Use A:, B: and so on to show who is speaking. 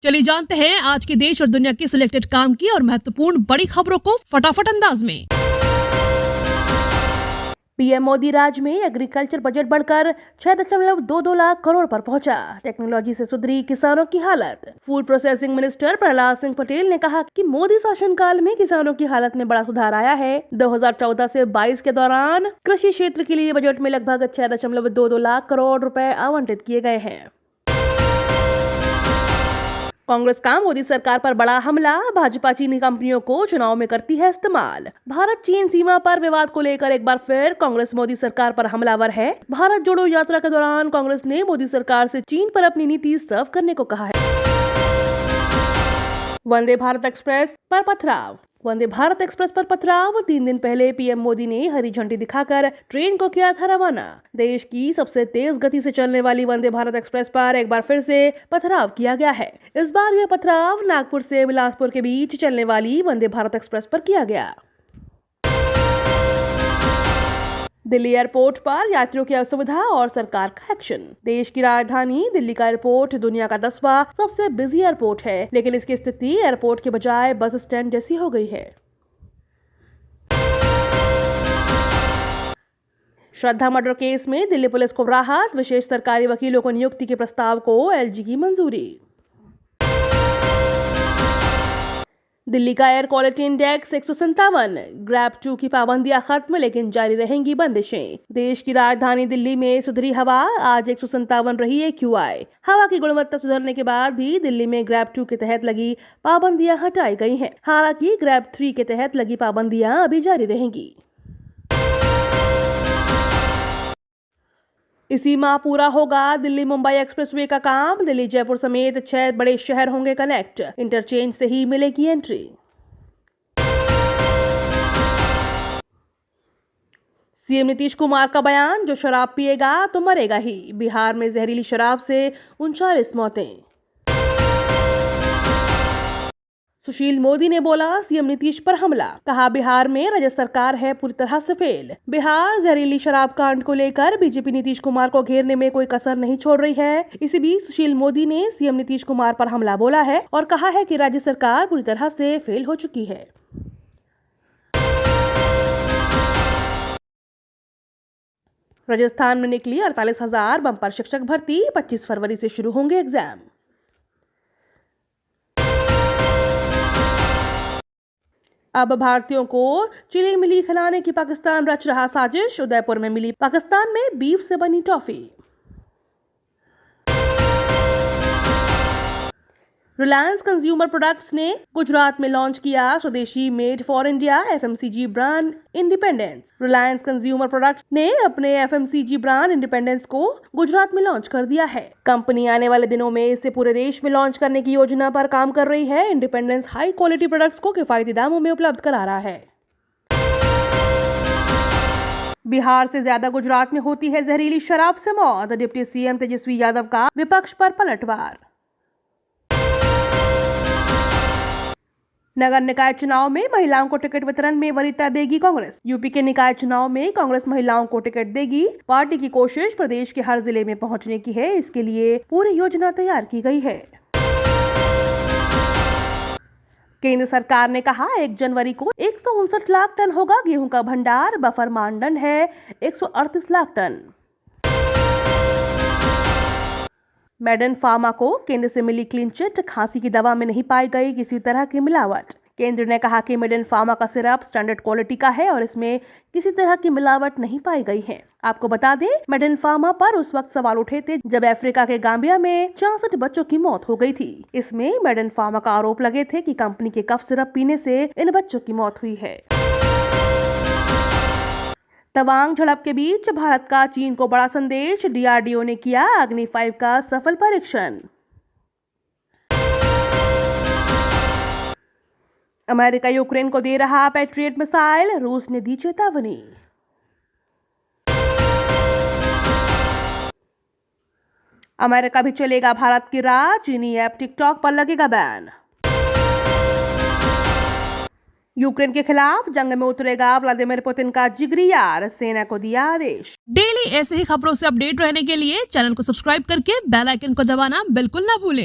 A: चलिए जानते हैं आज के देश और दुनिया की सिलेक्टेड काम की और महत्वपूर्ण बड़ी खबरों को फटाफट अंदाज में। पीएम मोदी राज में एग्रीकल्चर बजट बढ़कर 6.22 लाख करोड़ पर पहुंचा। टेक्नोलॉजी से सुधरी किसानों की हालत। Food processing minister Prahlad Singh Patel ने कहा कि मोदी शासनकाल में किसानों की हालत में बड़ा सुधार आया है। 2014 से 22 के दौरान कृषि क्षेत्र के लिए बजट में लगभग 6.22 लाख करोड़ रुपए आवंटित किए गए हैं। कांग्रेस का मोदी सरकार पर बड़ा हमला। भाजपा चीनी कंपनियों को चुनाव में करती है इस्तेमाल। भारत चीन सीमा पर विवाद को लेकर एक बार फिर कांग्रेस मोदी सरकार पर हमलावर है। भारत जोड़ो यात्रा के दौरान कांग्रेस ने मोदी सरकार से चीन पर अपनी नीति सर्व करने को कहा है। वंदे भारत एक्सप्रेस पर पथराव। वंदे भारत एक्सप्रेस पर पथराव। 3 दिन पहले पीएम मोदी ने हरी झंडी दिखाकर ट्रेन को किया था रवाना। देश की सबसे तेज गति से चलने वाली वंदे भारत एक्सप्रेस पर एक बार फिर से पथराव किया गया है। इस बार यह पथराव नागपुर से बिलासपुर के बीच चलने वाली वंदे भारत एक्सप्रेस पर किया गया। दिल्ली एयरपोर्ट पर यात्रियों की असुविधा और सरकार का एक्शन। देश की राजधानी दिल्ली का एयरपोर्ट दुनिया का 10वां सबसे बिजी एयरपोर्ट है, लेकिन इसकी स्थिति एयरपोर्ट के बजाय बस स्टैंड जैसी हो गई है। श्रद्धा मर्डर केस में दिल्ली पुलिस को राहत। विशेष सरकारी वकीलों को नियुक्ति के प्रस्ताव को एलजी की मंजूरी। दिल्ली का एयर क्वालिटी इंडेक्स 157। ग्रैब 2 की पाबंदियां खत्म, लेकिन जारी रहेंगी बंदिशें। देश की राजधानी दिल्ली में सुधरी हवा। आज 157 रही AQI। हवा की गुणवत्ता सुधरने के बाद भी दिल्ली में ग्रैब 2 के तहत लगी पाबंदियां हटाई गई हैं। हालांकि ग्रैब 3 के तहत लगी पाबंदियां अभी जारी रहेंगी। इसी माह पूरा होगा दिल्ली मुंबई एक्सप्रेसवे का काम। दिल्ली जयपुर समेत 6 बड़े शहर होंगे कनेक्ट। इंटरचेंज से ही मिलेगी एंट्री। सीएम नीतीश कुमार का बयान, जो शराब पिएगा तो मरेगा ही। बिहार में जहरीली शराब से 39 मौतें। सुशील मोदी ने बोला सीएम नीतीश पर हमला। कहा बिहार में राज्य सरकार है पूरी तरह से फेल। बिहार जहरीली शराब कांड को लेकर बीजेपी नीतीश कुमार को घेरने में कोई कसर नहीं छोड़ रही है। इसी बीच सुशील मोदी ने सीएम नीतीश कुमार पर हमला बोला है और कहा है कि राज्य सरकार पूरी तरह से फेल हो चुकी है। राजस्थान में निकली 48,000 बम्पर शिक्षक भर्ती। 25 फरवरी से शुरू होंगे एग्जाम। अब भारतीयों को चिली मिली खिलाने की पाकिस्तान रच रहा साजिश। उदयपुर में मिली पाकिस्तान में बीफ से बनी टॉफी। रिलायंस कंज्यूमर प्रोडक्ट्स ने गुजरात में लॉन्च किया स्वदेशी made for India FMCG brand independence. Reliance consumer products ने अपने FMCG ब्रांड इंडिपेंडेंस को गुजरात में लॉन्च कर दिया है। कंपनी आने वाले दिनों में इसे पूरे देश में लॉन्च करने की योजना पर काम कर रही है। इंडिपेंडेंस हाई क्वालिटी प्रोडक्ट्स को किफायती दामों में उपलब्ध करा रहा है। बिहार से ज्यादा गुजरात में होती है जहरीली शराब से मौत। डिप्टी सीएम तेजस्वी यादव का विपक्ष पर पलटवार। नगर निकाय चुनाव में महिलाओं को टिकट वितरण में वरीयता देगी कांग्रेस। यूपी के निकाय चुनाव में कांग्रेस महिलाओं को टिकट देगी। पार्टी की कोशिश प्रदेश के हर जिले में पहुंचने की है। इसके लिए पूरी योजना तैयार की गई है। केंद्र सरकार ने कहा 1 जनवरी को 159 लाख टन होगा गेहूं का भंडार। बफर मानदंड है 138 लाख टन। मेडन फार्मा को केंद्र से मिली क्लीन चिट। खांसी की दवा में नहीं पाई गई किसी तरह की मिलावट। केंद्र ने कहा कि मेडन फार्मा का सिरप स्टैंडर्ड क्वालिटी का है और इसमें किसी तरह की मिलावट नहीं पाई गई है। आपको बता दें, मेडन फार्मा पर उस वक्त सवाल उठे थे जब अफ्रीका के गाम्बिया में 64 बच्चों की मौत हो गई थी। इसमें मेडन फार्मा का आरोप लगे थे कि कंपनी के कफ सिरप पीने से इन बच्चों की मौत हुई है। तवांग झड़प के बीच भारत का चीन को बड़ा संदेश। DRDO ने किया अग्नि 5 का सफल परीक्षण। अमेरिका यूक्रेन को दे रहा पैट्रियट मिसाइल। रूस ने दी चेतावनी। अमेरिका भी चलेगा भारत की राह। चीनी ऐप टिकटॉक पर लगेगा बैन। यूक्रेन के खिलाफ जंग में उतरेगा व्लादिमीर पुतिन का जिगरी यार। सेना को दिया आदेश। डेली ऐसे ही खबरों से अपडेट रहने के लिए चैनल को सब्सक्राइब करके बेल आइकन को दबाना बिल्कुल ना भूलें।